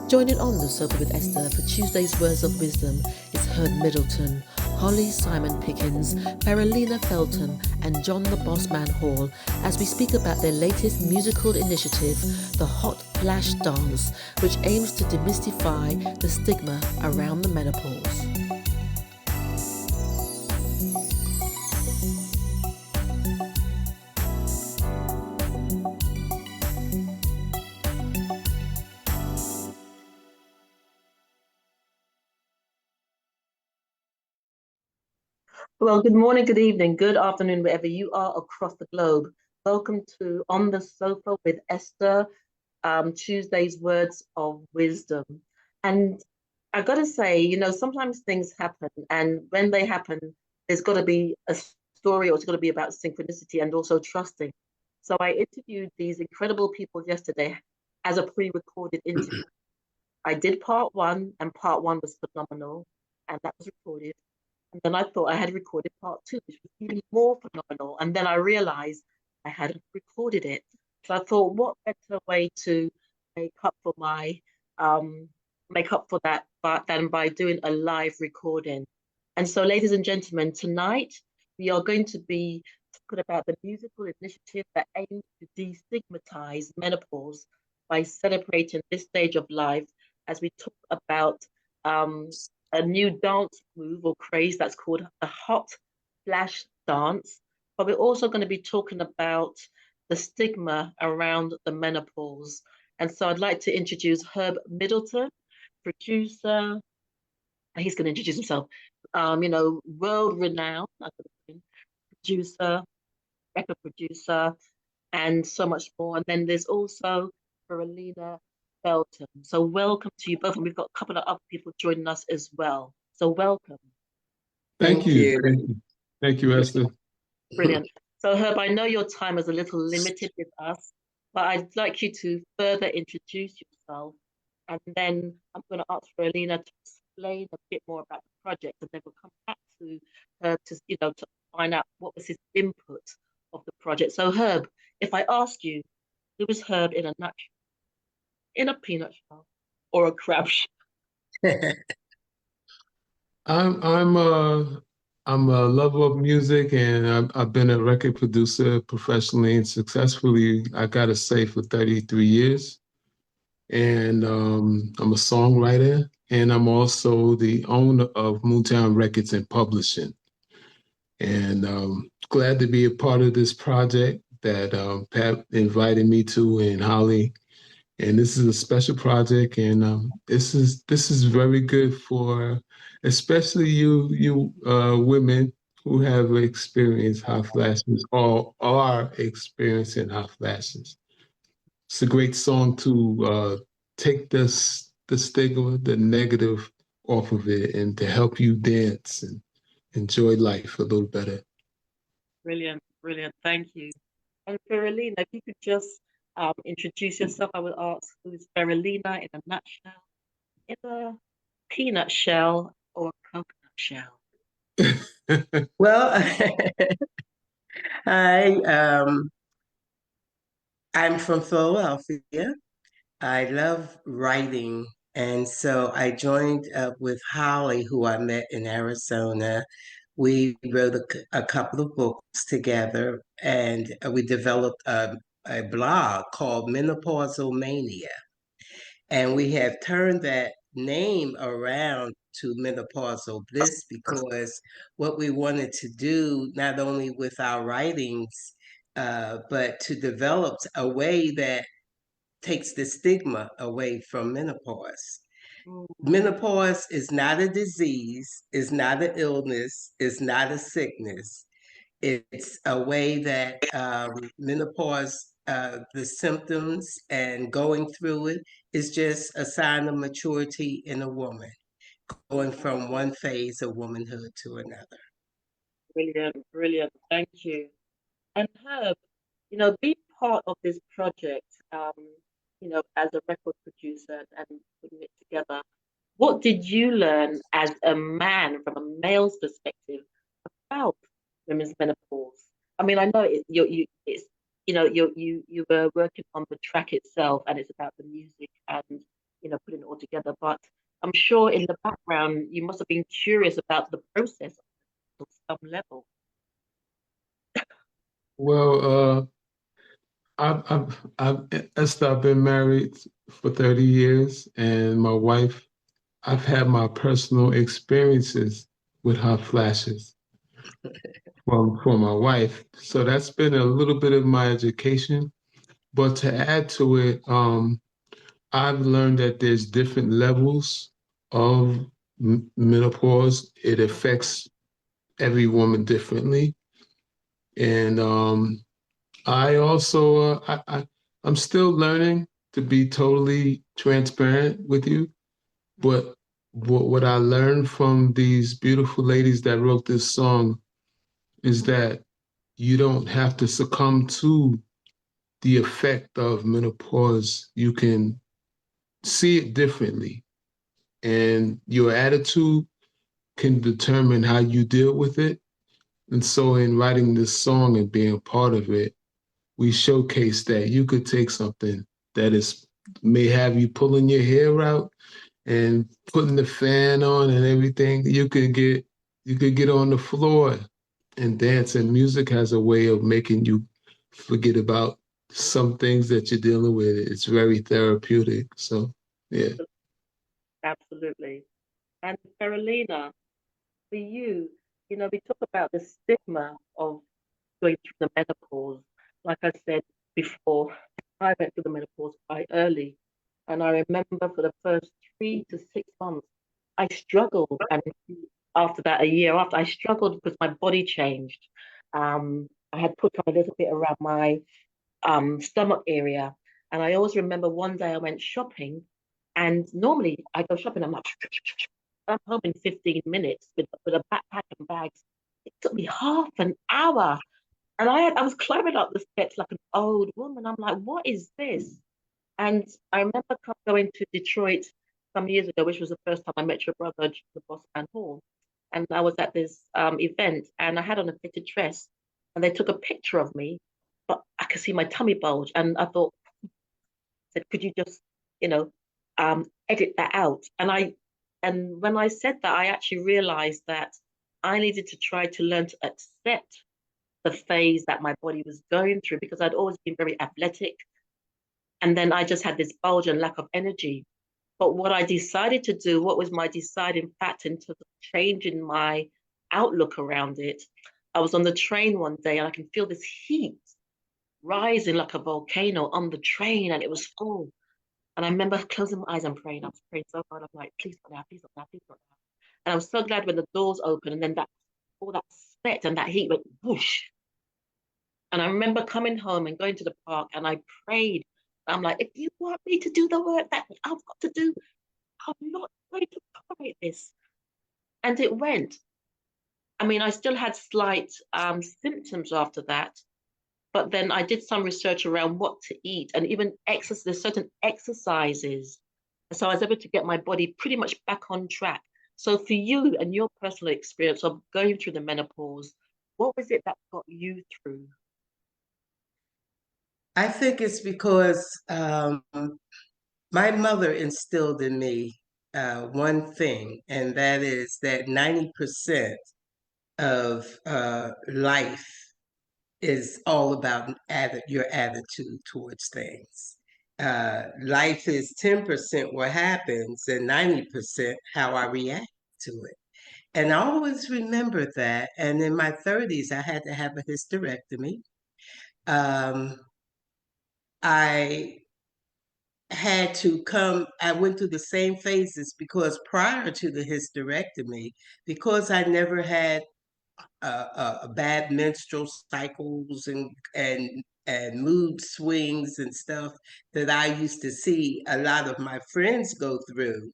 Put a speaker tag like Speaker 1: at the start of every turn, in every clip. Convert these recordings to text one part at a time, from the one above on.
Speaker 1: Joining on the sofa with Esther for Tuesday's Words of Wisdom is Herb Middleton, Holly Simon-Pickens, Farrellinea Felton, and John the Bossman Hall as we speak about their latest musical initiative, the Hot Flash Dance, which aims to demystify the stigma around the menopause. Well, good morning, good evening, good afternoon, wherever you are across the globe. Welcome to On the Sofa with Esther, Tuesday's Words of Wisdom. And I got to say, sometimes things happen, and when they happen, there's got to be a story, or it's got to be about synchronicity and also trusting. So I interviewed these incredible people yesterday as a pre-recorded interview. I did part one, and part one was phenomenal, and that was recorded. And then I thought I had recorded part two, which was even more phenomenal. And then I realized I hadn't recorded it. So I thought, what better way to make up for my make up for that but than by doing a live recording. And so, ladies and gentlemen, tonight we are going to be talking about the musical initiative that aims to destigmatize menopause by celebrating this stage of life as we talk about a new dance move or craze that's called the hot flash dance. But we're also going to be talking about the stigma around the menopause. And so I'd like to introduce Herb Middleton, producer. He's going to introduce himself. World renowned producer, record producer, and so much more. And then there's also Farrellinea Felton. So welcome to you both. And we've got a couple of other people joining us as well. So welcome.
Speaker 2: Thank you. Thank you, Esther.
Speaker 1: Brilliant. So Herb, I know your time is a little limited with us, but I'd like you to further introduce yourself. And then I'm going to ask Farrellinea to explain a bit more about the project, and then we'll come back to Herb to find out what was his input of the project. So Herb, if I ask you, who is Herb in a nutshell? In a peanut shell or a crab shell?
Speaker 2: I'm a lover of music, and I've been a record producer professionally and successfully, I gotta say, for 33 years. And I'm a songwriter, and I'm also the owner of Motown Records and Publishing. And glad to be a part of this project that Pat invited me to, and Holly. And this is a special project, and this is very good for, especially you women who have experienced hot flashes or are experiencing hot flashes. It's a great song to take the stigma, the negative off of it, and to help you dance and enjoy life a little better.
Speaker 1: Brilliant, brilliant. Thank you. And Farrellinea, if you could just introduce yourself, I would ask who's Farrellinea in a nutshell, in a peanut shell or a coconut shell?
Speaker 3: Well, I'm from Philadelphia. I love writing. And so I joined up with Holly, who I met in Arizona. We wrote a couple of books together, and we developed a blog called Menopauseomania. And we have turned that name around to menopausal bliss because what we wanted to do, not only with our writings, but to develop a way that takes the stigma away from menopause. Menopause is not a disease, is not an illness, is not a sickness. It's a way that menopause, the symptoms and going through it is just a sign of maturity in a woman, going from one phase of womanhood to another.
Speaker 1: Brilliant, brilliant. Thank you. And Herb, being part of this project, as a record producer and putting it together, what did you learn as a man from a male's perspective about women's menopause? I mean, I know you were working on the track itself, and it's about the music and putting it all together. But I'm sure in the background, you must have been curious about the process on some level.
Speaker 2: Well, Esther, I've been married for 30 years, and my wife, I've had my personal experiences with hot flashes from my wife. So that's been a little bit of my education. But to add to it, I've learned that there's different levels of menopause. It affects every woman differently. And I also, I'm still learning to be totally transparent with you. But what I learned from these beautiful ladies that wrote this song is that you don't have to succumb to the effect of menopause. You can see it differently, and your attitude can determine how you deal with it. And so, in writing this song and being a part of it, we showcase that you could take something that is may have you pulling your hair out and putting the fan on and everything. You could get on the floor and dance. And music has a way of making you forget about some things that you're dealing with. It's very therapeutic. So yeah.
Speaker 1: Absolutely. And Farrellinea, for you, we talk about the stigma of going through the menopause. Like I said before, I went through the menopause quite early. And I remember for the first 3 to 6 months, I struggled. And after that, a year after, I struggled because my body changed. I had put on a little bit around my stomach area. And I always remember one day I went shopping, and normally I go shopping, I'm like, I'm home in 15 minutes with a backpack and bags. It took me half an hour. And I was climbing up the steps like an old woman. I'm like, what is this? And I remember going to Detroit some years ago, which was the first time I met your brother, the Bossman Hall. And I was at this event, and I had on a fitted dress, and they took a picture of me, but I could see my tummy bulge. And I thought, said, could you just, you know, edit that out? And when I said that, I actually realized that I needed to try to learn to accept the phase that my body was going through, because I'd always been very athletic. And then I just had this bulge and lack of energy. But what I decided to do, what was my deciding factor into the change in my outlook around it, I was on the train one day and I can feel this heat rising like a volcano on the train, and it was full. And I remember closing my eyes and praying. I was praying so hard. I'm like, please not now, please not now, please not now. And I was so glad when the doors opened, and then that all that sweat and that heat went whoosh. And I remember coming home and going to the park, and I prayed. I'm like, if you want me to do the work that I've got to do, I'm not going to tolerate this. And it went. I mean, I still had slight symptoms after that, but then I did some research around what to eat and even exercise. There's certain exercises. So I was able to get my body pretty much back on track. So for you and your personal experience of going through the menopause, what was it that got you through?
Speaker 3: I think it's because my mother instilled in me one thing, and that is that 90% of life is all about your attitude towards things. Life is 10% what happens and 90% how I react to it. And I always remember that. And in my 30s, I had to have a hysterectomy. Um, I I went through the same phases because prior to the hysterectomy, because I never had a bad menstrual cycles and mood swings and stuff that I used to see a lot of my friends go through.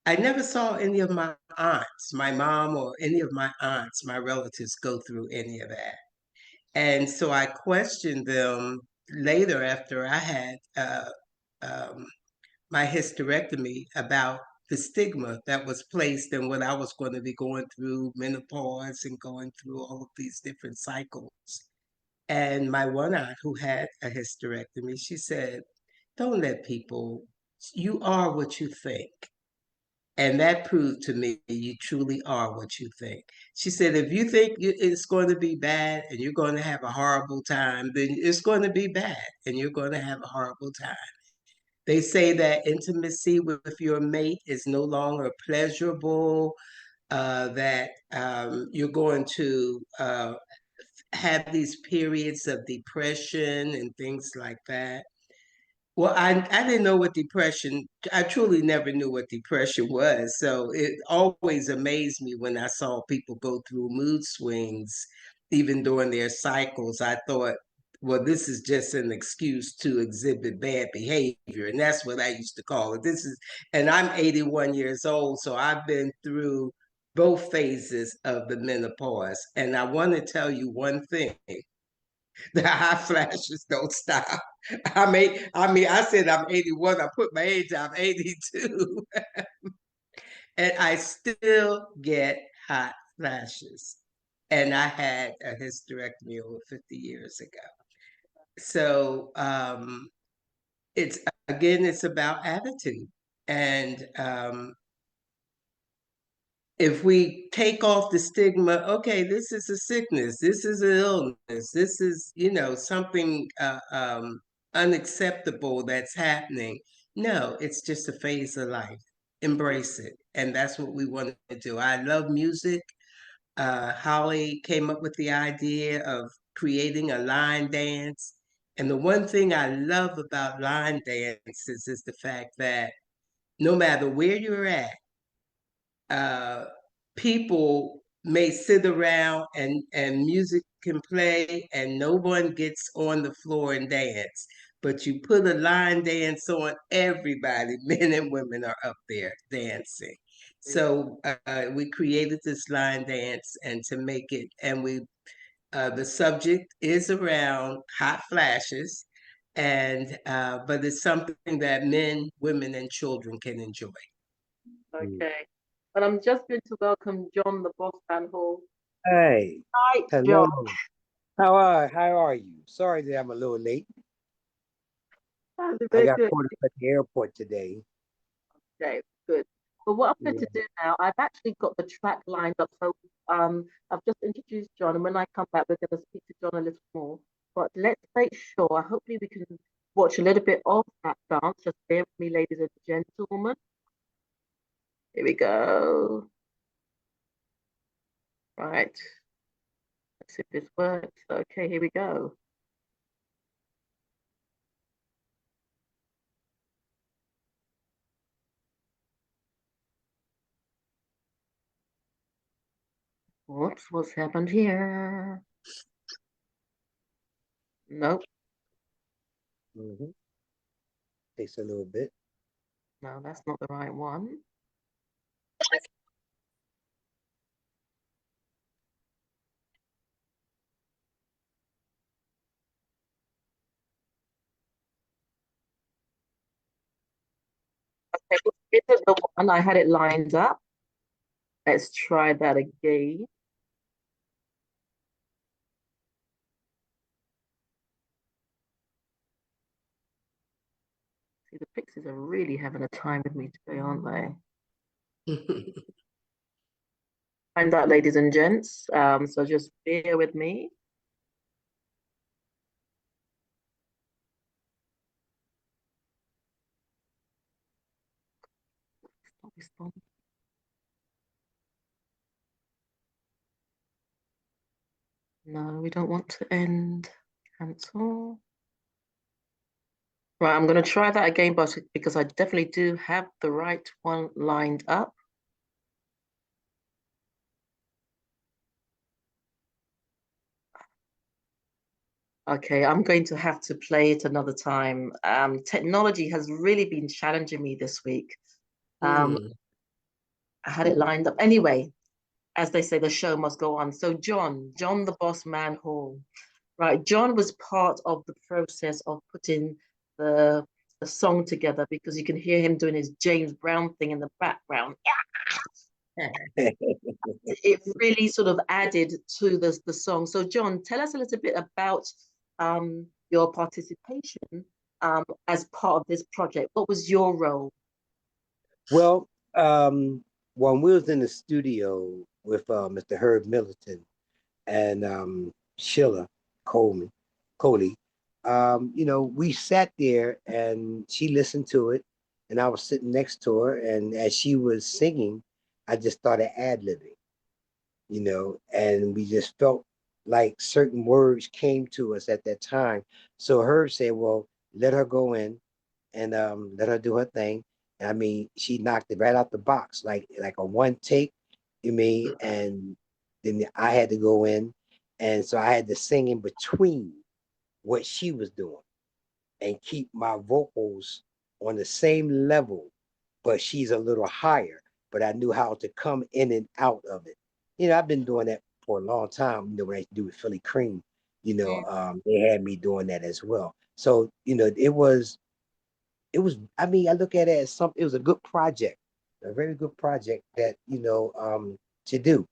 Speaker 3: I never saw any of my aunts, my mom or any of my aunts, my relatives go through any of that. And so I questioned them later after I had um, my hysterectomy about the stigma that was placed and what I was going to be going through menopause and going through all of these different cycles. And my one aunt who had a hysterectomy, she said, don't let people You are what you think. And that proved to me you truly are what you think. She said, if you think it's going to be bad and you're going to have a horrible time, then it's going to be bad and you're going to have a horrible time. They say that intimacy with your mate is no longer pleasurable, that you're going to have these periods of depression and things like that. Well, I didn't know what depression, I truly never knew what depression was. So it always amazed me when I saw people go through mood swings, even during their cycles. I thought, well, this is just an excuse to exhibit bad behavior. And that's what I used to call it. And I'm 81 years old, so I've been through both phases of the menopause. And I want to tell you one thing. The hot flashes don't stop. I said I'm 81. I put my age. I'm 82, and I still get hot flashes. And I had a hysterectomy over 50 years ago. So it's again, it's about attitude, and if we take off the stigma, okay, this is a sickness, this is an illness, this is, something unacceptable that's happening. No, it's just a phase of life. Embrace it. And that's what we want to do. I love music. Holly came up with the idea of creating a line dance. And the one thing I love about line dances is the fact that no matter where you're at, uh, people may sit around and music can play and no one gets on the floor and dance. But you put a line dance on, everybody, men and women, are up there dancing. So we created this line dance, and to make it, and the subject is around hot flashes, and but it's something that men, women, and children can enjoy.
Speaker 1: Okay. And I'm just going to welcome John, the Bossman Hall.
Speaker 4: Hey,
Speaker 1: Hi,
Speaker 4: hello.
Speaker 1: John.
Speaker 4: How are you? Sorry that I'm a little late. I
Speaker 1: Very
Speaker 4: got
Speaker 1: good.
Speaker 4: caught up at the airport today.
Speaker 1: Okay, good. But what I'm going
Speaker 4: Yeah.
Speaker 1: to do now, I've actually got the track lined up. So I've just introduced John, and when I come back, we're going to speak to John a little more. But let's make sure, hopefully we can watch a little bit of that dance. Just bear with me, ladies and gentlemen. Here we go. Right. Let's see if this works. Okay, here we go. Whoops, what's happened here? Nope,
Speaker 4: hmm Takes a little bit.
Speaker 1: no, that's not the right one. Okay, this isn't the one. I had it lined up. Let's try that again. See, the pixies are really having a time with me today, aren't they? Find that, ladies and gents. So just bear with me. Stop responding. No, we don't want to end. Cancel. Right, I'm going to try that again, but because I definitely do have the right one lined up. Okay, I'm going to have to play it another time. Technology has really been challenging me this week. I had it lined up. Anyway, as they say, the show must go on. So John the Boss Man Hall. Right, John was part of the process of putting the song together because you can hear him doing his James Brown thing in the background. It really sort of added to the song. So John, tell us a little bit about your participation as part of this project? What was your role?
Speaker 4: Well, when we was in the studio with Mr. Herb Middleton and Sheila Coleman, Coley, we sat there and she listened to it, and I was sitting next to her, and as she was singing, I just started ad-libbing, and we just felt like certain words came to us at that time. So Herb said, well, let her go in and let her do her thing. And I mean, she knocked it right out the box, like a one take, and then I had to go in. And so I had to sing in between what she was doing and keep my vocals on the same level, but she's a little higher. But I knew how to come in and out of it. I've been doing that for a long time. When I do with Philly Cream, they had me doing that as well. So it was, I mean, I look at it as something, it was a good project, a very good project that, to do,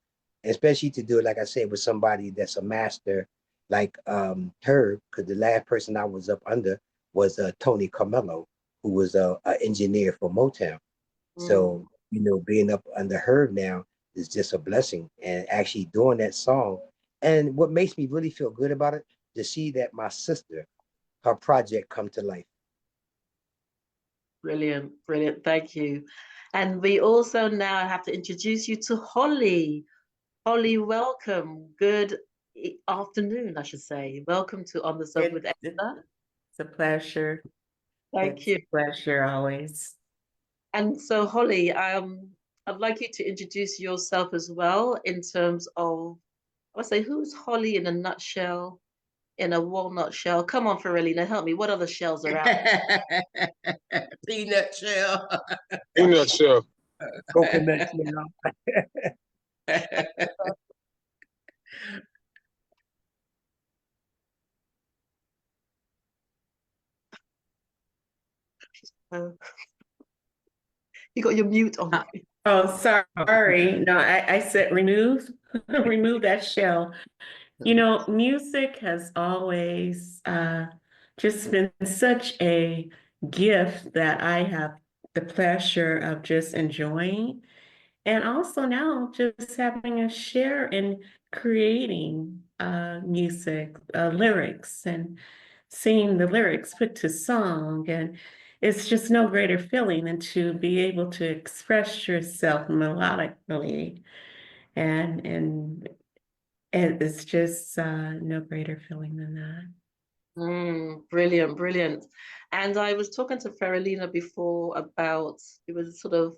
Speaker 4: especially to do it, like I said, with somebody that's a master like her, because the last person I was up under was Tony Carmelo, who was a engineer for Motown. So, being up under her now is just a blessing, and actually doing that song. And what makes me really feel good about it, to see that my sister, her project come to life.
Speaker 1: Brilliant, brilliant. Thank you. And we also now have to introduce you to Holly. Holly, welcome. Good afternoon, I should say. Welcome to On the Sofa with Esther.
Speaker 5: It's a pleasure.
Speaker 1: Thank
Speaker 5: It's
Speaker 1: you.
Speaker 5: a pleasure always.
Speaker 1: And so, Holly, I'd like you to introduce yourself as well in terms of, I would say, who's Holly in a nutshell, in a walnut shell? Come on, Farrellinea, help me. What other shells are out?
Speaker 3: Peanut shell.
Speaker 2: Peanut shell.
Speaker 4: Coconut shell.
Speaker 1: Uh, you got your mute on.
Speaker 5: Oh, sorry. No, I said remove, remove that shell. Music has always just been such a gift that I have the pleasure of just enjoying. And also now just having a share in creating music, lyrics, and seeing the lyrics put to song. And it's just no greater feeling than to be able to express yourself melodically. And it's just no greater feeling than that.
Speaker 1: Brilliant, brilliant. And I was talking to Farrellinea before about, it was sort of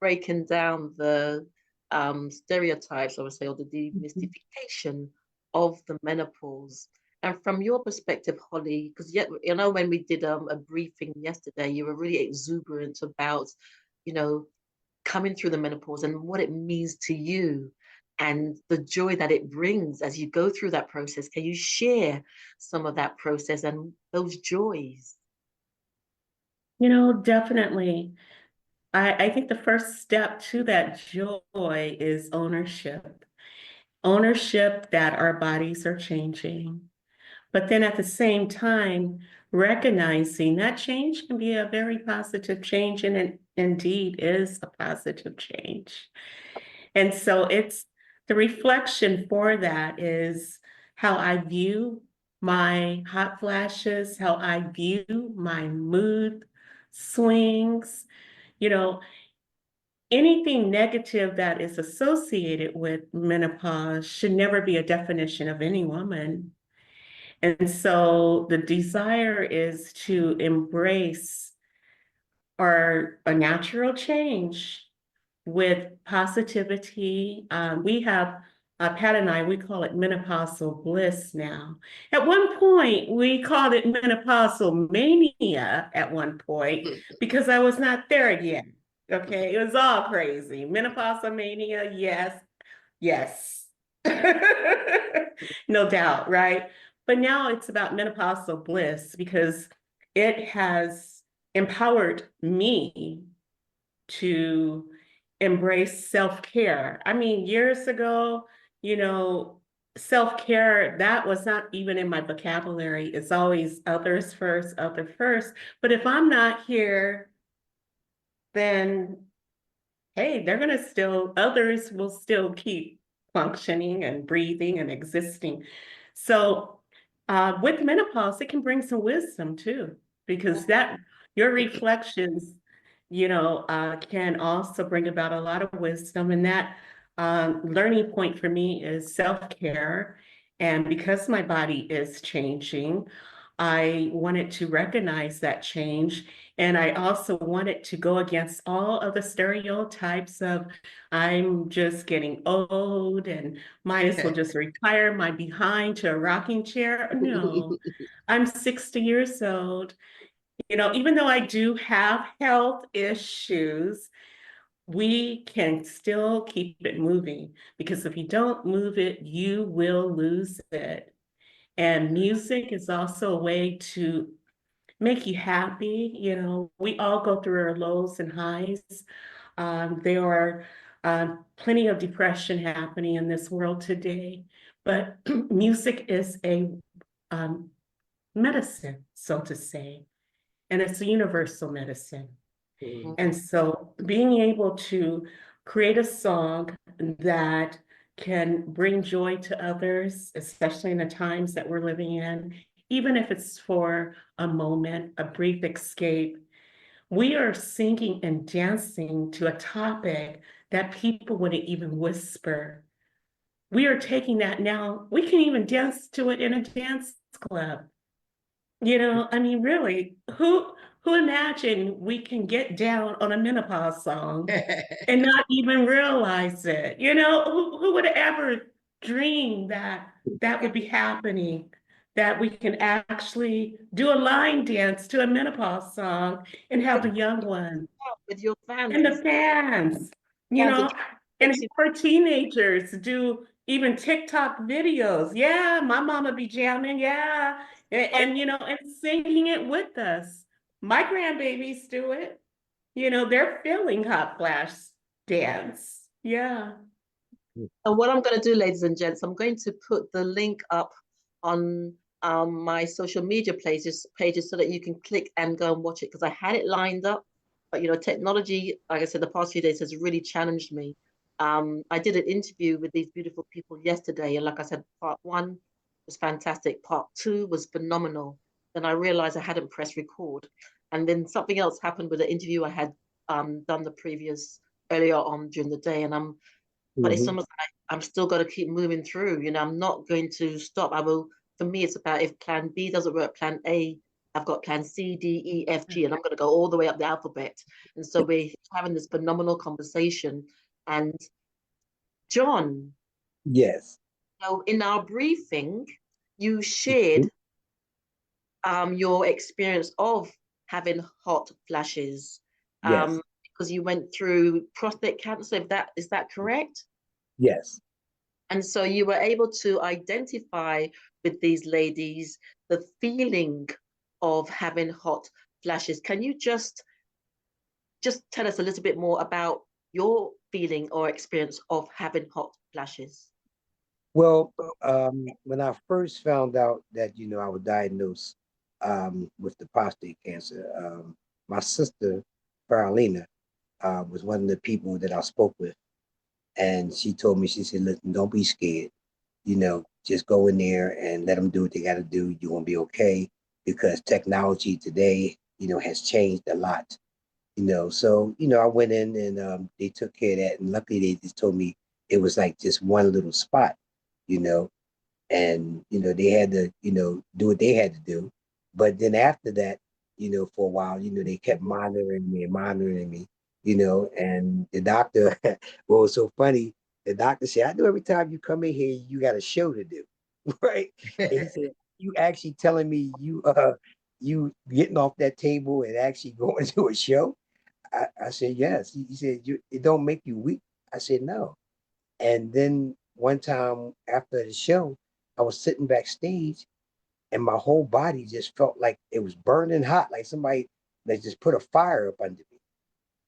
Speaker 1: breaking down the stereotypes, I would say, or the demystification of the menopause. And from your perspective, Holly, because when we did a briefing yesterday, you were really exuberant about, you know, coming through the menopause and what it means to you and the joy that it brings as you go through that process. Can you share some of that process and those joys?
Speaker 5: Definitely. I think the first step to that joy is ownership. Ownership that our bodies are changing. But then at the same time, recognizing that change can be a very positive change, and it indeed is a positive change. And so it's the reflection for that is how I view my hot flashes, how I view my mood swings, you know, anything negative that is associated with menopause should never be a definition of any woman. And so the desire is to embrace a natural change with positivity. We have, Pat and I, we call it menopausal bliss now. At one point, we called it menopausal mania at one point because I was not there yet. Okay, it was all crazy. Menopausal mania, yes, yes. No doubt, right? But now it's about menopausal bliss because it has empowered me to embrace self-care. I mean, years ago, you know, self-care, that was not even in my vocabulary. It's always others first, other first. But if I'm not here, then hey, others will still keep functioning and breathing and existing. So with menopause, it can bring some wisdom too, because your reflections, can also bring about a lot of wisdom. And that learning point for me is self-care. And because my body is changing, I wanted to recognize that change. And I also wanted to go against all of the stereotypes of I'm just getting old and might as well just retire my behind to a rocking chair. No, I'm 60 years old. Even though I do have health issues, we can still keep it moving, because if you don't move it, you will lose it. And music is also a way to make you happy. We all go through our lows and highs. There are plenty of depression happening in this world today, but music is a um, medicine, so to say, and it's a universal medicine.
Speaker 4: Mhm.
Speaker 5: And so being able to create a song that can bring joy to others, especially in the times that we're living in, even if it's for a moment, a brief escape, we are singing and dancing to a topic that people wouldn't even whisper. We are taking that now. We can even dance to it in a dance club. I mean, really, who imagined we can get down on a menopause song and not even realize it? Who would ever dream that that would be happening? That we can actually do a line dance to a menopause song and have the young ones
Speaker 1: With your fans,
Speaker 5: and the fans, you
Speaker 1: fans are
Speaker 5: know, and
Speaker 1: sexy.
Speaker 5: for teenagers do even TikTok videos. Yeah, my mama be jamming, yeah. And singing it with us. My grandbabies do it. They're feeling hot flash dance. Yeah.
Speaker 1: And what I'm going to do, ladies and gents, I'm going to put the link up on my social media pages so that you can click and go and watch it, because I had it lined up, but technology, like I said, the past few days has really challenged me. I did an interview with these beautiful people yesterday, and like I said, part one was fantastic. Part two was phenomenal. Then I realized I hadn't pressed record, and then something else happened with the interview I had done the previous earlier on during the day, and but it's
Speaker 4: Mhm.
Speaker 1: almost like I'm still going to keep moving through. I'm not going to stop. I will. For me, it's about if Plan B doesn't work, Plan A. I've got Plan C, D, E, F, G, and I'm going to go all the way up the alphabet. And so we're having this phenomenal conversation. And John,
Speaker 4: Yes.
Speaker 1: in our briefing, you shared your experience of having hot flashes,
Speaker 4: Yes.
Speaker 1: because you went through prostate cancer. Is that correct?
Speaker 4: Yes.
Speaker 1: And so you were able to identify with these ladies the feeling of having hot flashes. Can you just tell us a little bit more about your feeling or experience of having hot flashes?
Speaker 4: Well, when I first found out that I was diagnosed with the prostate cancer, my sister Farrellinea was one of the people that I spoke with, and she told me, she said, "Listen, don't be scared. Just go in there and let them do what they got to do. You're gonna be okay, because technology today, has changed a lot. So I went in and they took care of that, and luckily they just told me it was like just one little spot, you know, and they had to do what they had to do. But then after that, for a while, they kept monitoring me, and the doctor, what was so funny, the doctor said, "I know every time you come in here, you got a show to do." Right? And he said, "You actually telling me you getting off that table and actually going to a show?" I said, "Yes." He said, "It don't make you weak." I said, "No." And then one time after the show, I was sitting backstage and my whole body just felt like it was burning hot, like somebody that just put a fire up under me.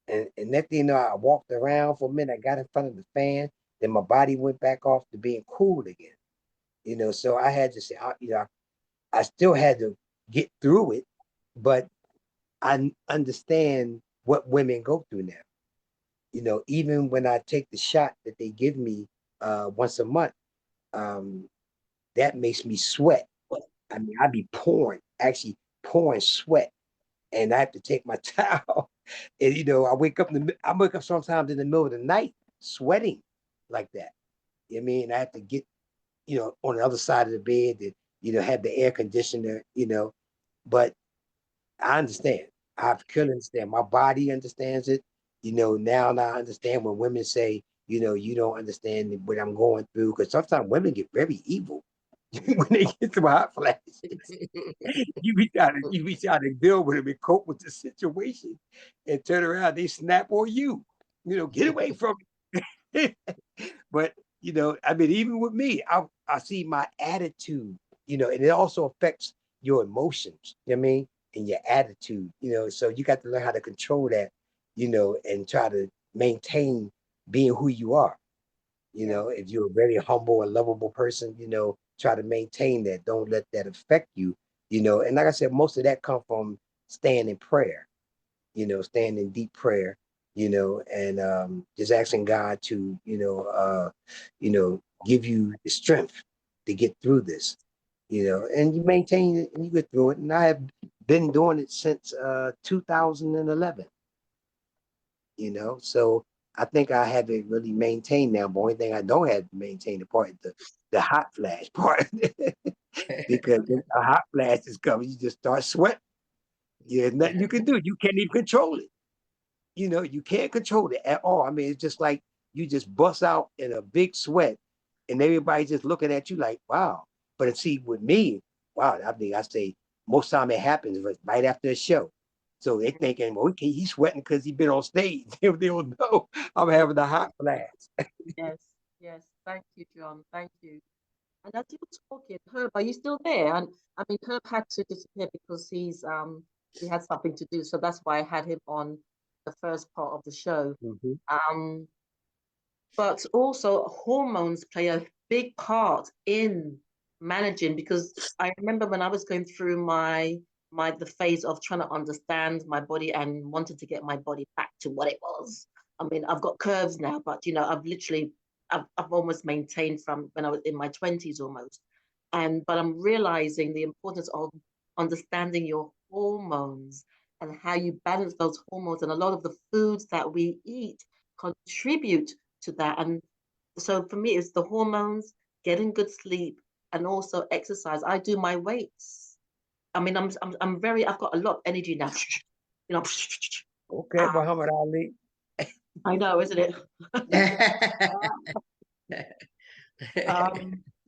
Speaker 4: And next thing you know, I walked around for a minute, I got in front of the fan, then my body went back off to being cool again. So I had to say, I still had to get through it, but I understand what women go through now. Even when I take the shot that they give me once a month, um, that makes me sweat. I mean, I be actually pouring sweat, and I have to take my towel. And I wake up sometimes in the middle of the night sweating like that. I mean, I have to get, on the other side of the bed and, have the air conditioner, but I understand. I can understand. My body understands it. Now I understand when women say, you don't understand what I'm going through. Because sometimes women get very evil when they get to my hot flashes. You be trying to deal with them and cope with the situation, and turn around, they snap on you. Get away from me. But I mean, even with me, I see my attitude, and it also affects your emotions, you know what I mean, and your attitude, so you got to learn how to control that, and try to maintain being who you are. If you're a very humble and lovable person, try to maintain that. Don't let that affect you, and like I said, most of that come from staying in prayer, staying in deep prayer, and just asking God to, give you the strength to get through this, and you maintain it and you get through it. And I have been doing it since 2011, so I think I have it really maintained now. But only thing I don't have to maintain the part, the hot flash part, because a hot flash is coming, you just start sweating. There's nothing you can do. You can't even control it. You can't control it at all. I mean, it's just like you just bust out in a big sweat and everybody just looking at you like, wow. But see, with me, wow, I think I say most time it happens right after a show. So they thinking, well, okay, he's sweating because he's been on stage. They don't know I'm having a hot flash.
Speaker 1: Yes, yes. Thank you, John. Thank you. And as you were talking, Herb, are you still there? And I mean, Herb had to disappear because he had something to do. So that's why I had him on the first part of the show.
Speaker 4: Mhm.
Speaker 1: Um, but also hormones play a big part in managing, because I remember when I was going through the phase of trying to understand my body and wanted to get my body back to what it was. I mean, I've got curves now, but I've almost maintained from when I was in my 20s almost. But I'm realizing the importance of understanding your hormones and how you balance those hormones. And a lot of the foods that we eat contribute to that. And so for me, it's the hormones, getting good sleep, and also exercise. I do my weights. I mean, I've got a lot of energy now. You know,
Speaker 4: Okay, Muhammad Ali.
Speaker 1: I know, isn't it?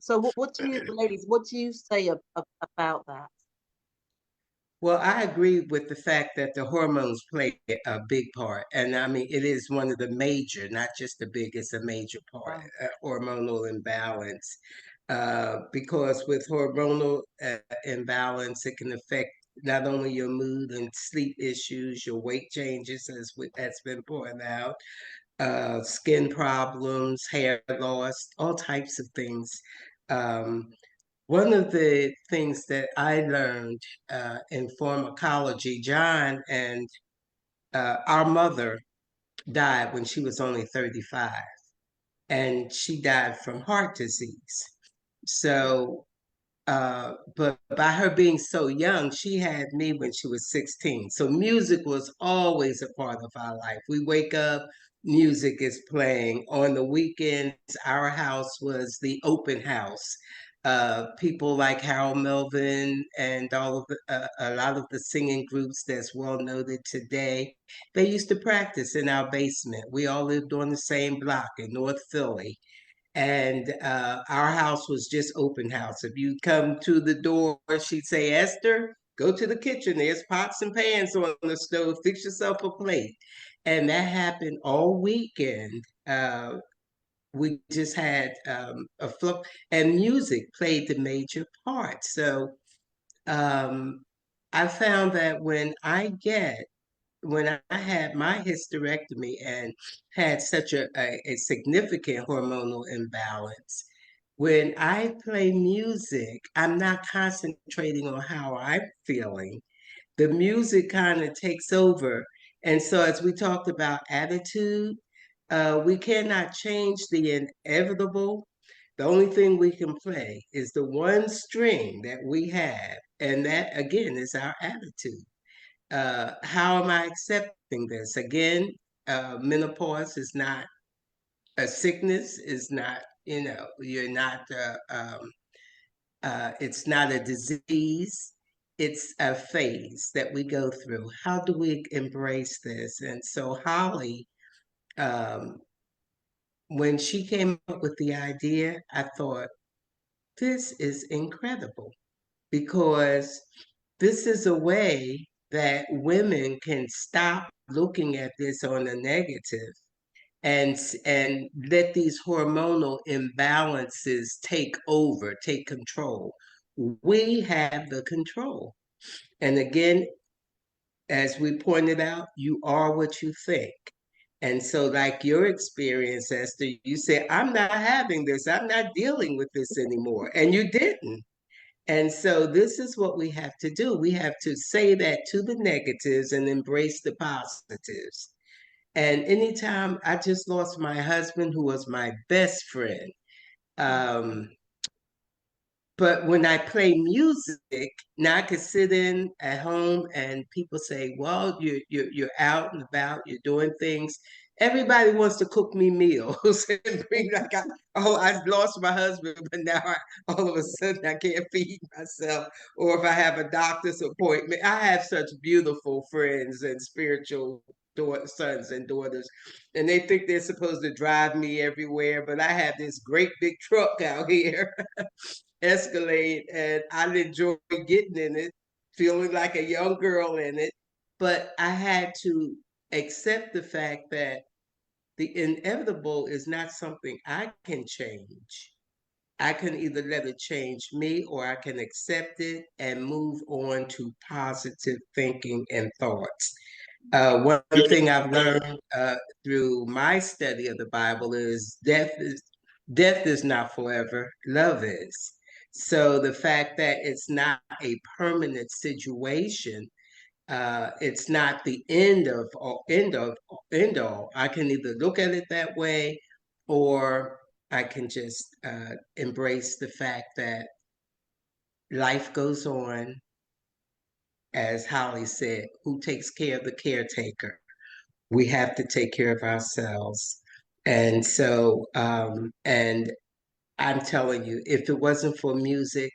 Speaker 1: So what do you, ladies, what do you say about that?
Speaker 3: Well, I agree with the fact that the hormones play a big part. And I mean, it is one of the major, not just the biggest, a major part,
Speaker 1: Wow.
Speaker 3: hormonal imbalance. Because with hormonal imbalance, it can affect not only your mood and sleep issues, your weight changes, that's been pointed out, skin problems, hair loss, all types of things. Um, One of the things that I learned in pharmacology, John and our mother died when she was only 35, and she died from heart disease. So but by her being so young, she had me when she was 16. So music was always a part of our life. We wake up, music is playing. On the weekends, our house was the open house. People like Harold Melvin and a lot of the singing groups that's well noted today, they used to practice in our basement. We all lived on the same block in North Philly, and our house was just open house. If you come to the door, she'd say, Esther, go to the kitchen. There's pots and pans on the stove. Fix yourself a plate. And that happened all weekend. We just had a flow, and music played the major part. So um, I found that when I had my hysterectomy and had such a significant hormonal imbalance, when I play music, I'm not concentrating on how I'm feeling. The music kind of takes over. And so, as we talked about attitude, we cannot change the inevitable. The only thing we can play is the one string that we have. And that, again, is our attitude. How am I accepting this? Again, menopause is not a sickness, is not, you're not, it's not a disease. It's a phase that we go through. How do we embrace this? And so Holly, um, when she came up with the idea, I thought, this is incredible because this is a way that women can stop looking at this on a negative and let these hormonal imbalances take over, take control. We have the control. And again, as we pointed out, you are what you think. And so, like your experience, Esther, you said, I'm not having this, I'm not dealing with this anymore. And you didn't. And so, this is what we have to do. We have to say that to the negatives and embrace the positives. And anytime I just lost my husband, who was my best friend. But when I play music, now I could sit in at home and people say, well, you're out and about, you're doing things. Everybody wants to cook me meals and bring like, I lost my husband, but now all of a sudden I can't feed myself. Or if I have a doctor's appointment, I have such beautiful friends and spiritual sons and daughters, and they think they're supposed to drive me everywhere, but I have this great big truck out here. Escalade, and I enjoy getting in it, feeling like a young girl in it. But I had to accept the fact that the inevitable is not something I can change. I can either let it change me or I can accept it and move on to positive thinking and thoughts. One thing I've learned through my study of the Bible is death is not forever, love is. So the fact that it's not a permanent situation, it's not the end all. I can either look at it that way, or I can just embrace the fact that life goes on. As Holly said, who takes care of the caretaker? We have to take care of ourselves. And so, and I'm telling you, if it wasn't for music,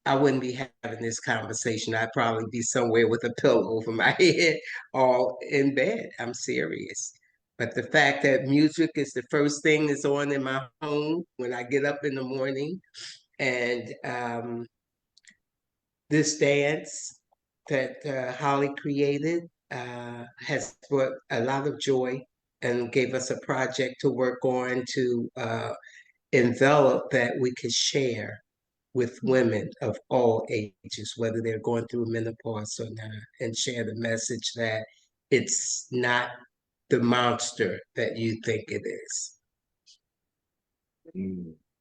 Speaker 3: I wouldn't be having this conversation. I'd probably be somewhere with a pillow over my head or in bed. I'm serious. But the fact that music is the first thing that's on in my home when I get up in the morning, and this dance that Holly created has brought a lot of joy and gave us a project to work on to envelop that we could share with women of all ages, whether they're going through menopause or not, and share the message that it's not the monster that you think it is.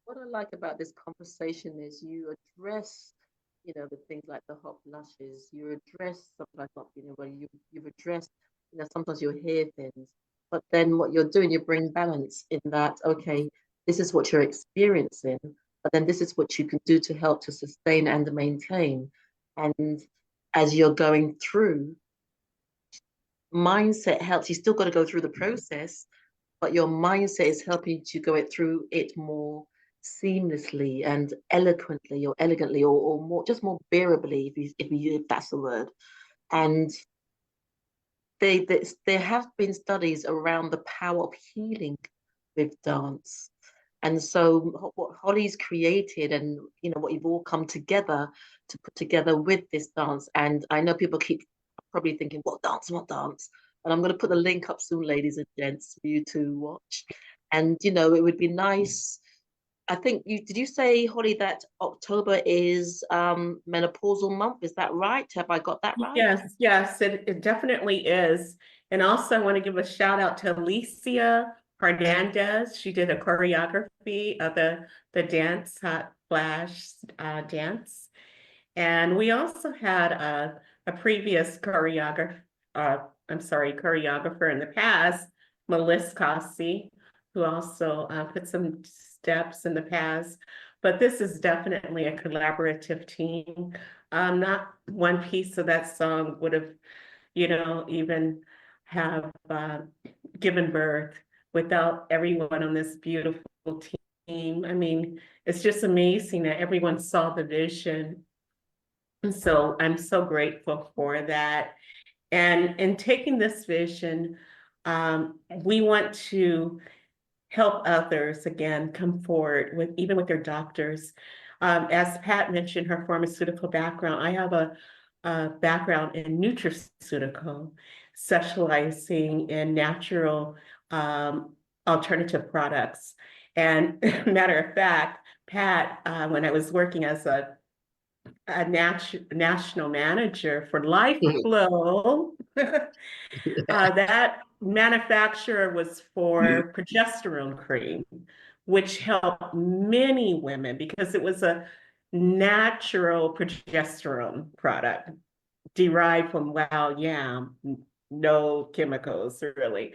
Speaker 1: What I like about this conversation is you address, the things like the hot flushes. You address sometimes not feeling well. You've addressed, sometimes you hear things, but then what you're doing, you bring balance in that. Okay, this is what you're experiencing, but then this is what you can do to help to sustain and maintain. And as you're going through, mindset helps. You still got to go through the process, but your mindset is helping you to go through it more seamlessly and eloquently or elegantly or more just more bearably, if that's the word. And there have been studies around the power of healing with dance. And so what Holly's created and what you've all come together to put together with this dance. And I know people keep probably thinking, what dance? And I'm going to put the link up soon, ladies and gents, for you to watch. And it would be nice. I think did you say, Holly, that October is menopausal month? Is that right? Have I got that right?
Speaker 5: Yes, it definitely is. And also I want to give a shout out to Alicia Hernandez. She did a choreography of the dance, hot flash dance. And we also had a previous choreographer in the past, Melissa Cossi, who also put some steps in the past. But this is definitely a collaborative team. Not one piece of that song would have, even have given birth without everyone on this beautiful team. I mean, it's just amazing that everyone saw the vision. And so I'm so grateful for that. And in taking this vision, we want to help others again come forward with even with their doctors. As Pat mentioned, her pharmaceutical background, I have a background in nutraceutical, specializing in natural alternative products. And matter of fact, Pat, when I was working as a national manager for Life Flow, that manufacturer was for progesterone cream, which helped many women because it was a natural progesterone product derived from wild yam, no chemicals really.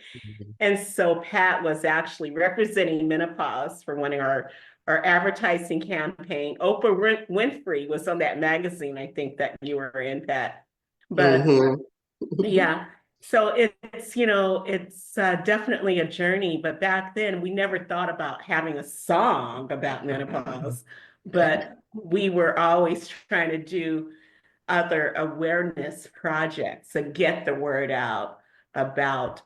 Speaker 5: And so Pat was actually representing menopause for one of our advertising campaign. Oprah Winfrey was on that magazine, I think, that you were in, Pat. But yeah, so it's definitely a journey. But back then, we never thought about having a song about menopause, but we were always trying to do other awareness projects to get the word out about,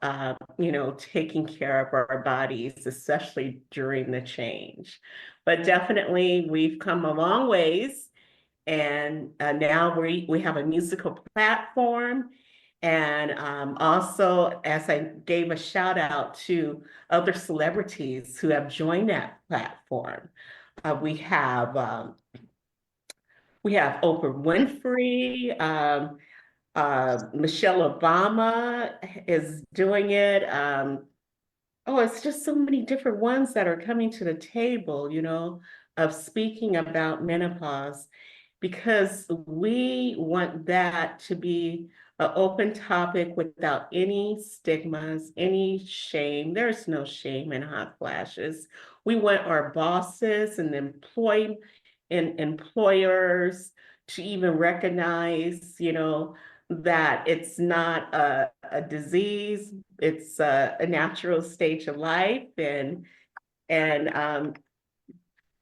Speaker 5: taking care of our bodies, especially during the change. But definitely, we've come a long ways. And now we have a musical platform. And also, as I gave a shout out to other celebrities who have joined that platform, we have Oprah Winfrey, Michelle Obama is doing it. It's just so many different ones that are coming to the table, of speaking about menopause, because we want that to be an open topic without any stigmas, any shame. There's no shame in hot flashes. We want our bosses and employers to even recognize, that it's not a disease, it's a natural stage of life. And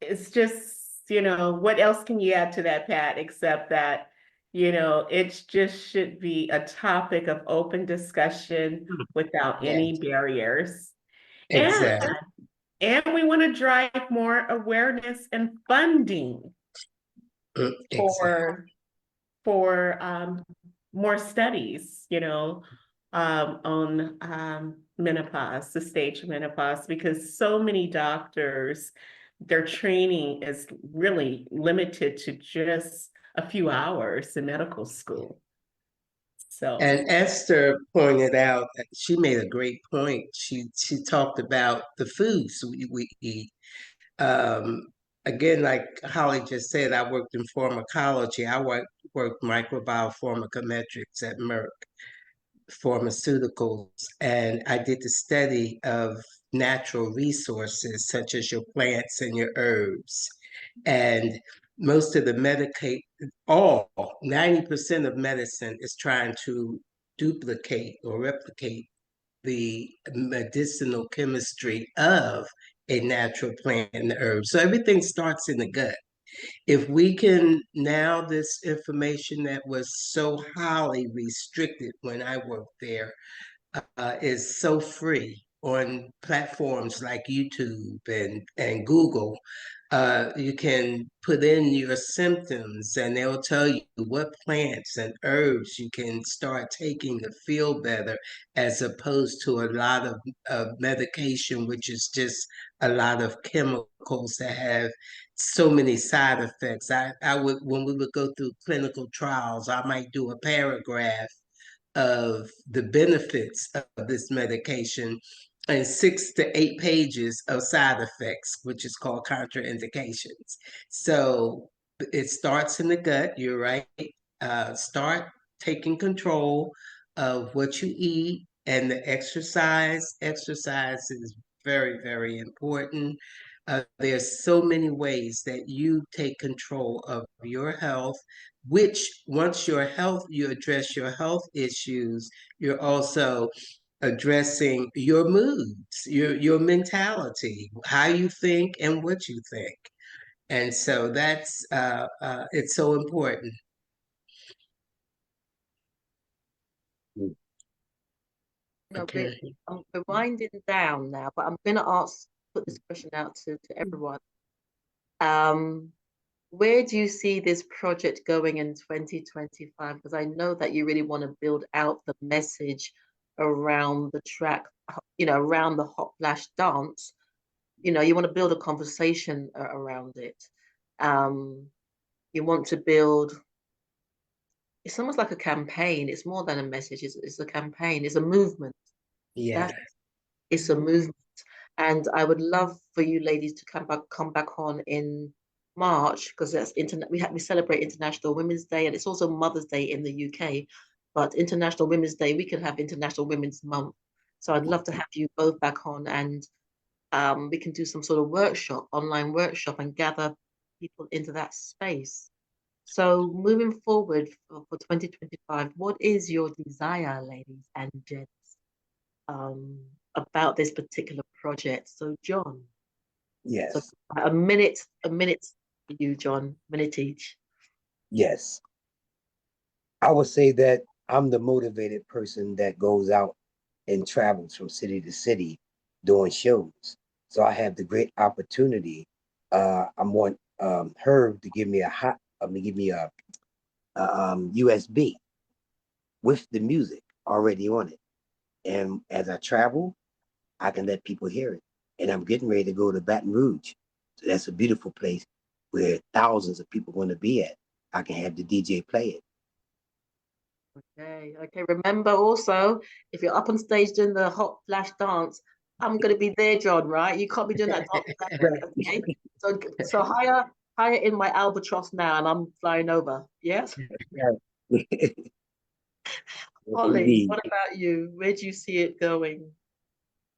Speaker 5: it's just, what else can you add to that, Pat, except that, it just should be a topic of open discussion without any barriers.
Speaker 3: Exactly.
Speaker 5: And we want to drive more awareness and funding
Speaker 3: Exactly.
Speaker 5: for more studies, on menopause, the stage of menopause, because so many doctors, their training is really limited to just a few hours in medical school. So,
Speaker 3: And Esther pointed out that she made a great point. She talked about the foods we eat. Um, Again, like Holly just said, I worked in pharmacology. I worked microbiopharmacometrics at Merck Pharmaceuticals, and I did the study of natural resources such as your plants and your herbs. And most of the 90% of medicine is trying to duplicate or replicate the medicinal chemistry of a natural plant and herb. So everything starts in the gut. If we can now, this information that was so highly restricted when I worked there, is so free on platforms like YouTube and Google. You can put in your symptoms and they'll tell you what plants and herbs you can start taking to feel better, as opposed to a lot of medication, which is just a lot of chemicals that have so many side effects. I would, when we would go through clinical trials, I might do a paragraph of the benefits of this medication, and 6 to 8 pages of side effects, which is called contraindications. So it starts in the gut, you're right. Start taking control of what you eat and the exercise. Exercise is very, very important. There's so many ways that you take control of your health, which once you address your health issues, you're also addressing your moods, your mentality, how you think and what you think. And so that's it's so important.
Speaker 1: No,
Speaker 3: Okay.
Speaker 1: we're winding down now, but I'm going to put this question out to everyone. Where do you see this project going in 2025? Because I know that you really want to build out the message around the track, around the hot flash dance. You want to build a conversation around it. You want to build, it's almost like a campaign. It's more than a message, it's a campaign, it's a movement.
Speaker 3: Yeah.
Speaker 1: It's a movement. And I would love for you ladies to come back on in March, because that's we celebrate International Women's Day, and it's also Mother's Day in the UK. But International Women's Day, we can have International Women's Month. So I'd love to have you both back on, and we can do some sort of online workshop, and gather people into that space. So moving forward for 2025, what is your desire, ladies and gents, um, about this particular project? So John, so
Speaker 4: Yes,
Speaker 1: a minute for you, John, minute each.
Speaker 4: yes. I would say that I'm the motivated person that goes out and travels from city to city doing shows. So I have the great opportunity. I want Herb to give me a USB with the music already on it. And as I travel, I can let people hear it. And I'm getting ready to go to Baton Rouge. So that's a beautiful place where thousands of people want to be at. I can have the DJ play it.
Speaker 1: Okay. Remember also, if you're up on stage doing the hot flash dance, I'm gonna be there, John. Right? You can't be doing that dance. Okay. So hire in my albatross now, and I'm flying over. Yes. Holly,
Speaker 4: Indeed.
Speaker 1: what about you? Where do you see it going?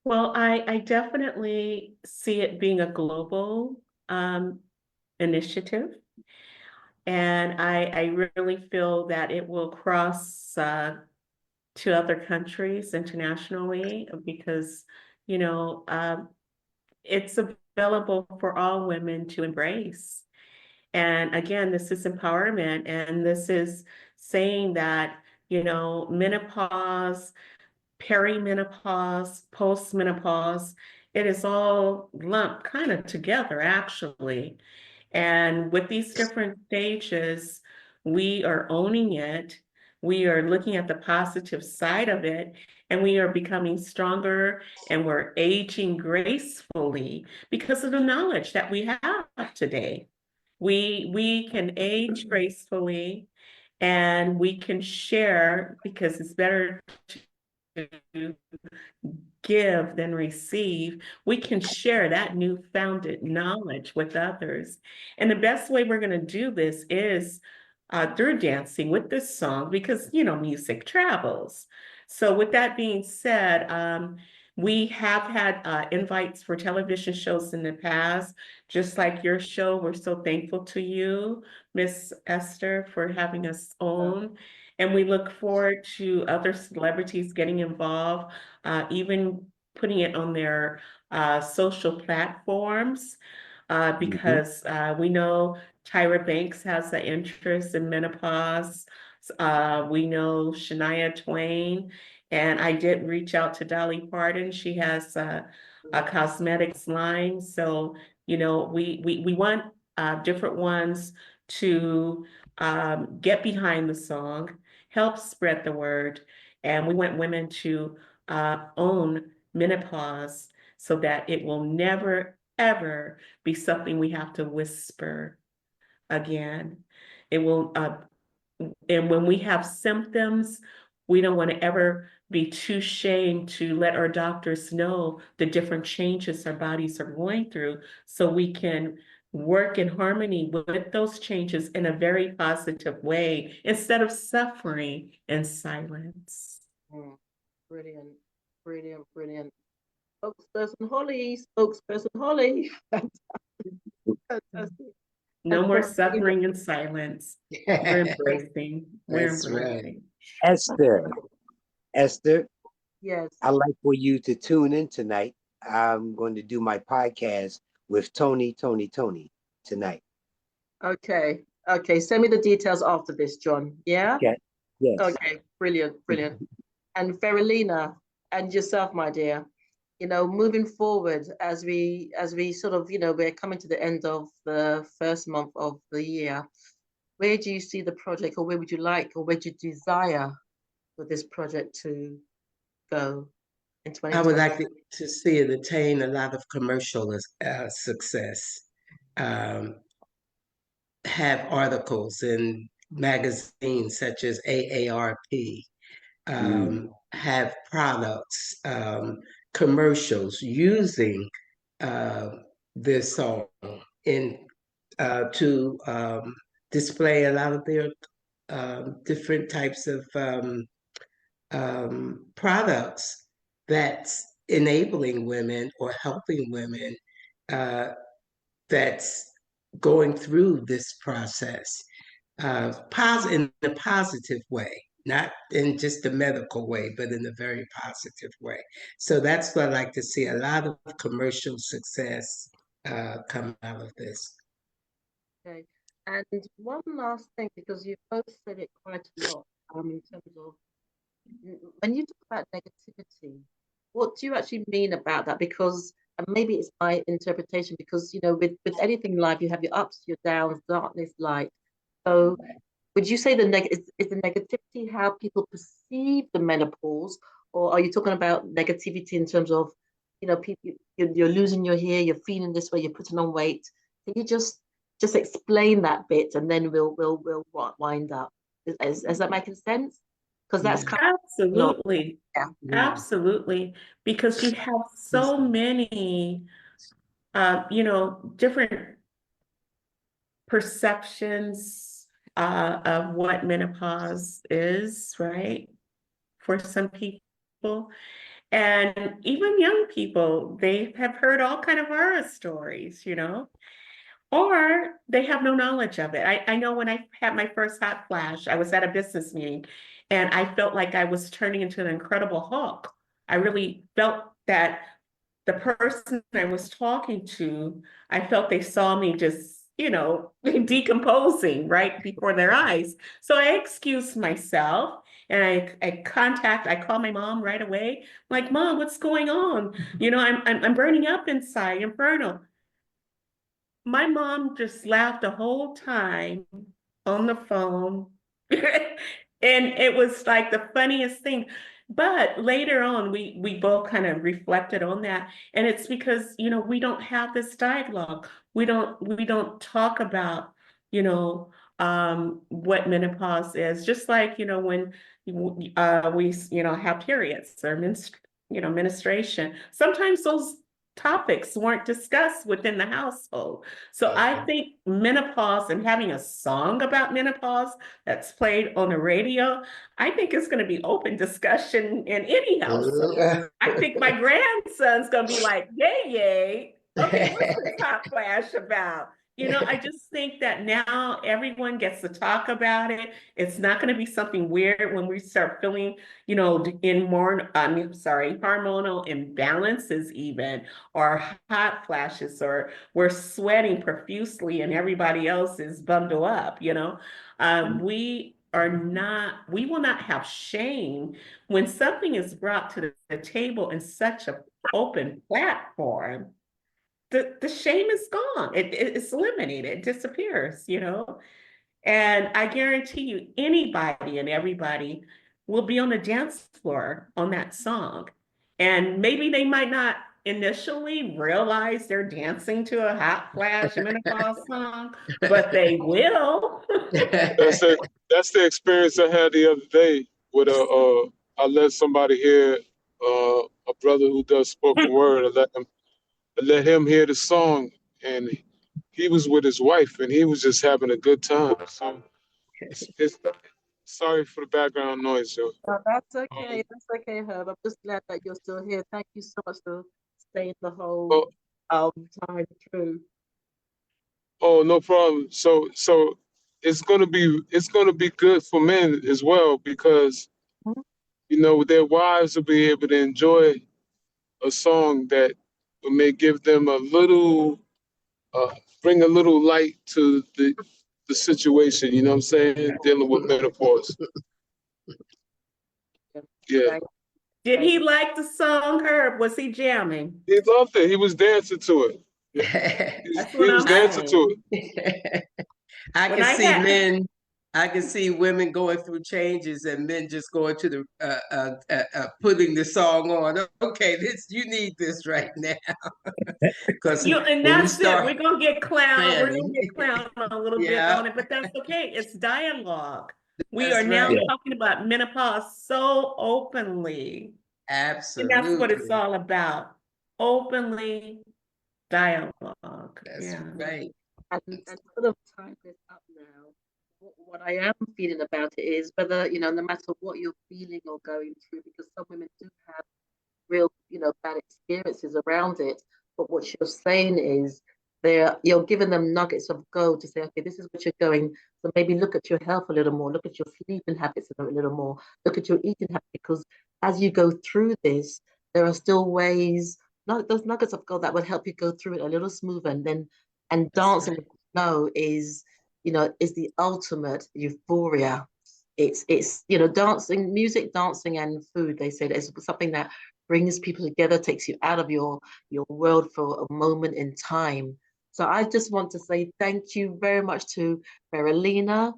Speaker 5: Well, I definitely see it being a global initiative. And I really feel that it will cross to other countries internationally, because, you know, it's available for all women to embrace. And again, this is empowerment, and this is saying that, menopause, perimenopause, postmenopause, it is all lumped kind of together, actually. And with these different stages, we are owning it. We are looking at the positive side of it, and we are becoming stronger, and we're aging gracefully because of the knowledge that we have today. We can age gracefully, and we can share, because it's better to give than receive. We can share that new founded knowledge with others. And the best way we're going to do this is through dancing with this song, because, music travels. So with that being said, we have had invites for television shows in the past, just like your show. We're so thankful to you, Miss Esther, for having us on. And we look forward to other celebrities getting involved, even putting it on their social platforms, because we know Tyra Banks has an interest in menopause. We know Shania Twain, and I did reach out to Dolly Parton. She has a cosmetics line. So, we want different ones to get behind the song, help spread the word. And we want women to own menopause, so that it will never, ever be something we have to whisper again. It will, and when we have symptoms, we don't want to ever be too ashamed to let our doctors know the different changes our bodies are going through, so we can work in harmony with those changes in a very positive way instead of suffering in silence.
Speaker 1: Brilliant, brilliant, brilliant. Spokesperson Holly, spokesperson Holly. Fantastic.
Speaker 5: No
Speaker 1: And
Speaker 5: more
Speaker 1: John,
Speaker 5: suffering in silence. We're embracing. We're
Speaker 3: That's right.
Speaker 5: embracing.
Speaker 4: Esther,
Speaker 1: yes.
Speaker 4: I'd like for you to tune in tonight. I'm going to do my podcast with Tony tonight.
Speaker 1: Okay. Okay. Send me the details after this, John. Yeah?
Speaker 4: Okay. Yes.
Speaker 1: Okay. Brilliant, brilliant. And Farrellinea, and yourself, my dear, moving forward as we sort of, we're coming to the end of the first month of the year. Where do you see the project, or where would you like, or where do you desire for this project to go in
Speaker 3: I would
Speaker 1: 2020?
Speaker 3: like to see it attain a lot of commercial success. Have articles in magazines such as AARP, have products, commercials using this song in to display a lot of their different types of products that's enabling women or helping women that's going through this process in a positive way, not in just a medical way, but in a very positive way. So that's what I like to see, a lot of commercial success come out of this.
Speaker 1: Okay. And one last thing, because you both said it quite a lot, in terms of when you talk about negativity, what do you actually mean about that? Because and maybe it's my interpretation, because with anything in life, you have your ups, your downs, darkness, light. So would you say is the negativity how people perceive the menopause, or are you talking about negativity in terms of, people, you're losing your hair, you're feeling this way, you're putting on weight? Can you just explain that bit, and then we'll wind up? Is that making sense? Because that's kind of
Speaker 5: Absolutely.
Speaker 1: yeah.
Speaker 5: Absolutely. Because you have so many, different perceptions of what menopause is, right? For some people. And even young people, they have heard all kind of horror stories, or they have no knowledge of it. I know when I had my first hot flash, I was at a business meeting and I felt like I was turning into an Incredible Hulk. I really felt that the person I was talking to, I felt they saw me just, decomposing right before their eyes. So I excused myself and I called my mom right away. I'm like, Mom, what's going on? I'm burning up inside, infernal. My mom just laughed the whole time on the phone. And it was like the funniest thing. But later on, we both kind of reflected on that. And it's because, we don't have this dialogue. We don't talk about, what menopause is. Just like, when we have periods or menstruation. Sometimes those topics weren't discussed within the household. So I think menopause and having a song about menopause that's played on the radio, I think it's going to be open discussion in any household. I think my grandson's going to be like, yay, yay. Okay, what's this hot flash about? I just think that now everyone gets to talk about it. It's not going to be something weird when we start feeling, hormonal imbalances even, or hot flashes, or we're sweating profusely and everybody else is bundled up, we will not have shame when something is brought to the table in such an open platform. The shame is gone. It's eliminated. It disappears, And I guarantee you, anybody and everybody will be on the dance floor on that song. And maybe they might not initially realize they're dancing to a hot flash menopause song, but they will.
Speaker 2: That's the experience I had the other day with a I let somebody hear a brother who does spoken word. I let him hear the song, and he was with his wife, and he was just having a good time. So it's sorry for the background noise, Joe.
Speaker 1: No, that's okay. That's okay, Herb. I'm just glad that you're still here. Thank you so much for staying the whole time through.
Speaker 2: Oh, no problem. So it's gonna be good for men as well because
Speaker 1: Mhm.
Speaker 2: their wives will be able to enjoy a song that may give them a little bring a little light to the situation. You know what I'm saying? Dealing with menopause. Yeah,
Speaker 1: Thank
Speaker 5: Did
Speaker 1: thank
Speaker 5: he like the song, Herb? Was he jamming?
Speaker 2: he loved it. He was dancing to it. Yeah.
Speaker 5: That's
Speaker 2: He
Speaker 5: what
Speaker 2: was
Speaker 5: I'm
Speaker 2: dancing to
Speaker 5: saying.
Speaker 2: it.
Speaker 3: I
Speaker 5: When
Speaker 3: can
Speaker 5: I
Speaker 3: see
Speaker 5: had
Speaker 3: men, I can see women going through changes and men just going to the putting the song on. Okay, you need this right now because
Speaker 5: you, and
Speaker 3: when we
Speaker 5: that's it.
Speaker 3: start
Speaker 5: We're gonna get clowned. We're gonna
Speaker 3: fanning,
Speaker 5: get clowned a little bit
Speaker 3: yeah,
Speaker 5: on it, but that's okay. It's dialogue. We are
Speaker 3: that's
Speaker 5: now
Speaker 3: right,
Speaker 4: Yeah.
Speaker 5: talking about menopause so openly, and that's what it's
Speaker 3: absolutely,
Speaker 5: all about. Openly dialogue.
Speaker 3: that's
Speaker 5: Yeah.
Speaker 3: right.
Speaker 1: and sort of tying this up now. What I am feeling about it is whether, no matter what you're feeling or going through, because some women do have real, bad experiences around it. But what you're saying is you're giving them nuggets of gold to say, okay, this is what you're going. So maybe look at your health a little more, look at your sleeping habits a little more, look at your eating habits, because as you go through this, there are still ways, not those nuggets of gold that would help you go through it a little smoother. And
Speaker 3: That's
Speaker 1: dancing
Speaker 3: right.
Speaker 1: is the ultimate euphoria. It's dancing, music, dancing, and food. They say that it's something that brings people together, takes you out of your world for a moment in time. So I just want to say thank you very much to Farrellinea,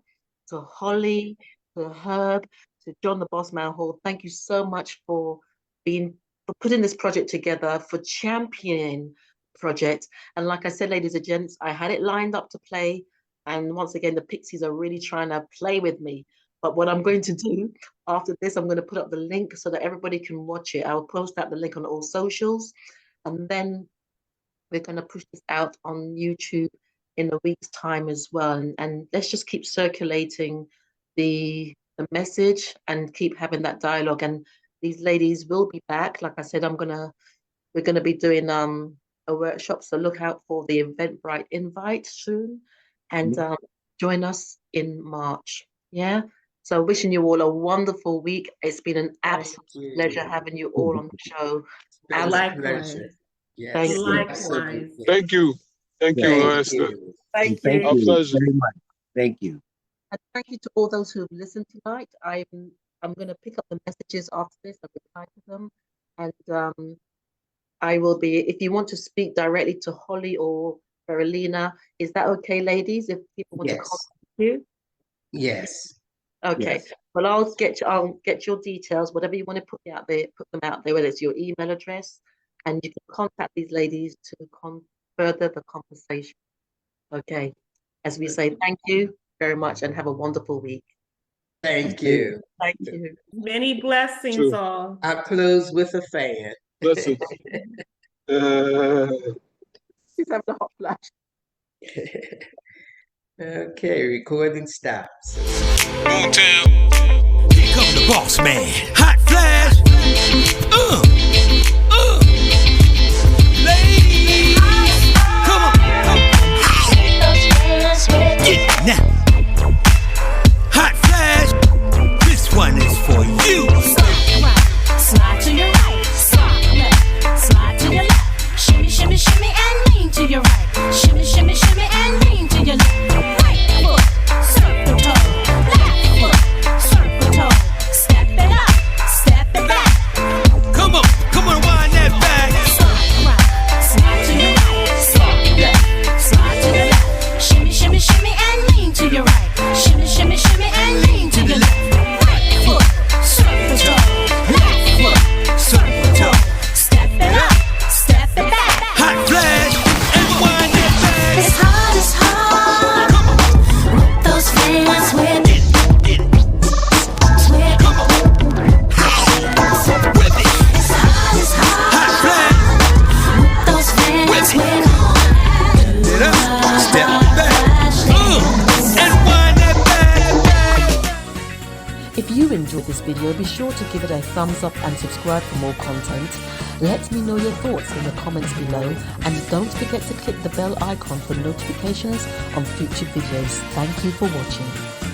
Speaker 1: to Holly, to Herb, to John the Bossman Hall. Thank you so much for putting this project together, for championing the project. And like I said, ladies and gents, I had it lined up to play. And once again, the Pixies are really trying to play with me. But what I'm going to do after this, I'm going to put up the link so that everybody can watch it. I'll post out the link on all socials. And then we're going to push this out on YouTube in a week's time as well. And let's just keep circulating the message and keep having that dialogue. And these ladies will be back. Like I said, we're gonna be doing a workshop. So look out for the Eventbrite invite soon, and join us in March. Yeah. So wishing you all a wonderful week. It's been an
Speaker 3: Thank
Speaker 1: absolute pleasure
Speaker 3: you.
Speaker 1: having you all on the show.
Speaker 3: It's been a
Speaker 5: Likewise.
Speaker 3: pleasure.
Speaker 1: Thank
Speaker 3: Yes,
Speaker 1: you.
Speaker 5: Likewise.
Speaker 3: absolutely.
Speaker 2: Thank you. Thank
Speaker 4: Yeah.
Speaker 2: you,
Speaker 3: Thank
Speaker 2: Esther.
Speaker 3: you.
Speaker 1: Thank
Speaker 4: And thank
Speaker 1: you.
Speaker 2: Our
Speaker 4: you
Speaker 2: pleasure.
Speaker 4: very much. Thank you.
Speaker 1: And thank you to all those who have listened tonight. I'm going to pick up the messages after this and reply to them. And I will be, if you want to speak directly to Holly or Farrellinea, is that okay, ladies? If people want to
Speaker 3: Yes,
Speaker 1: contact you?
Speaker 3: yes.
Speaker 1: Okay.
Speaker 4: Yes.
Speaker 1: Well, I'll get your details, whatever you want to put out there, put them out there, whether it's your email address, and you can contact these ladies to further the conversation. Okay. As we say, thank you very much and have a wonderful week.
Speaker 3: Thank you.
Speaker 1: Thank you.
Speaker 5: Many blessings
Speaker 2: Sure.
Speaker 5: all.
Speaker 3: I close with a fan.
Speaker 2: Blessings.
Speaker 1: She's having a hot flash.
Speaker 3: Okay, recording stops.
Speaker 6: Here come the boss man. Hot flash. Ladies. Come on. Yeah, now. Hot flash. This one is for you.
Speaker 7: Slide to your right, slide left, slide to your left. Shimmy, shimmy, shimmy, and lean to your right. Shimmy, shimmy, shimmy, and lean to your left. Right foot, circle toe. Left foot, circle toe. Step it up, step it back.
Speaker 6: Come on, wind that back.
Speaker 7: Slide right, slide to your right, slide left, slide to your left. Shimmy, shimmy, shimmy, and lean to your right. Shimmy, shimmy, shimmy, and lean to your left. Right foot, circle toe. Left foot, circle toe. Step it up, step it back.
Speaker 6: Hot flash. And wind
Speaker 1: video, be sure to give it a thumbs up and subscribe for more content. Let me know your thoughts in the comments below, and don't forget to click the bell icon for notifications on future videos. Thank you for watching.